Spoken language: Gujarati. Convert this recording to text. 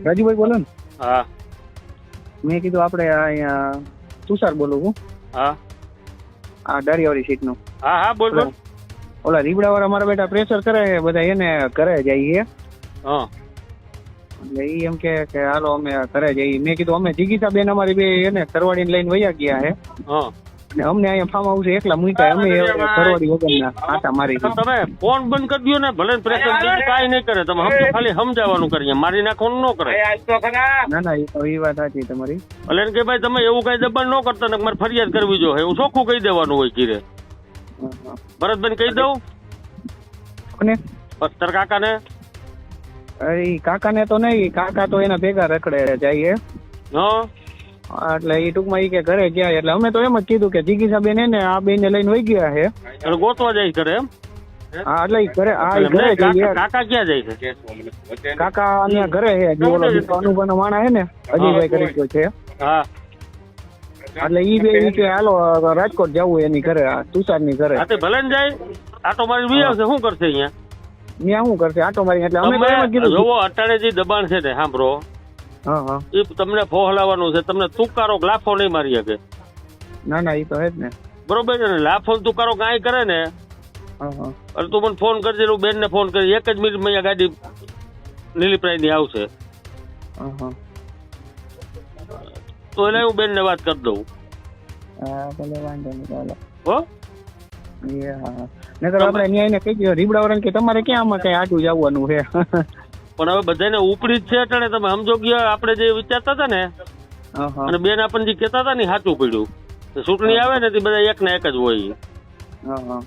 રાજુભાઈ બોલો ને. હા મેં કીધું આપણે અહીંયા તુષાર બોલું છું. હા આ દારિયાવાળી સીટ નું. હા હા બોલ બોલ. ઓલા રીબડા વાળા મારા બેટા પ્રેશર કરે બધા એને ઘરે જઈએ. હા એટલે ઈ એમ કે હાલો અમે ઘરે જઈએ. મેં કીધું અમે જીગીતા બેન અમારી બે એને કરવાડીને લઈને વયા ગયા હે. હા અને અમને અહીંયા ફાર્મ હાઉસ એકલા મૂક્યા. અમે કરવાડી વગરના આટા મારી. તમે ફોન બંધ કરી દો ને, ભલે પ્રેશર બીજું કાંઈ નહીં કરે. તમે સમજો, ખાલી સમજાવવાનું કરીએ, મારી નાખવાનું ન કરે. ના ના એ વાત સાચી તમારી. ભલે એમ કે ભાઈ તમે એવું કઈ દબાણ ન કરતા ને મારે ફરિયાદ કરવી જોઈએ, એવું ચોખ્ખું કહી દેવાનું હોય કીરે. ભરતભાઈ કહી દઉં કોને? તાર કાકાને. અરે કાકાને તો નહીં, કાકા તો એના ભેગા રખડે જઈએ. હા એટલે એ ટૂંકમાં ઈ કે ઘરે ગયા. એટલે અમે તો એમ જ કીધું કે જીગીસા બેન એને આ બેન ને લઈને વહી ગયા છે. એટલે ગોતવા જાય કરે એમ. હા એટલે ઈ ઘરે ઘરે જઈએ. કાકા ક્યાં જાય છે? કાકા અહીંયા ઘરે છે. જે ઓલો અનુભવ માણા છે ને અજયભાઈ કરી છે. હા એટલે ઈ બે ઈ કે હાલો રાજકોટ જવું એની ઘરે, તુષાર ની ઘરે. હા ભલે ને જાય. આટો મારી વી આવશે, શું કરશે અહીંયા? ત્યાં શું કરશે આટો મારી? એટલે અમે તો એમ જ કીધું. જોવો અટાણે જે દબાણ છે ને, સાંભળો, હા હા એ તમને ફોહલાવાનું છે. તમને તુકારો લાફો નહીં મારી શકે. ના ના એ તો હે જ ને. બરોબર છે ને? લાફો તુકારો કાંઈ કરે ને, હા હા અને તું મને ફોન કરજે, હું બેન ને ફોન કરી, એક જ મિનિટમાં અહીંયા ગાડી નીલીપ્રાય ની આવશે. હા હા તો એટલે હું બેન ને વાત કરી દઉં. હા ભલે વાંધો નહીં ચાલો. હો એ હા નકર આપણે ન્યાયને કહી દો રીબડા વાળાને કે તમારે ક્યાં આમાં કઈ આટું જવાનું છે. પણ હવે બધાને ઉપડી જ છે અટાણે. તમે સમજો ગયા આપણે જે વિચારતા હતા ને, હા હા અને બેન આપણને જે કહેતા હતા ને સાચું પડ્યું. ચૂંટણી આવે ને તે બધા એક ને એક જ હોય. હા હા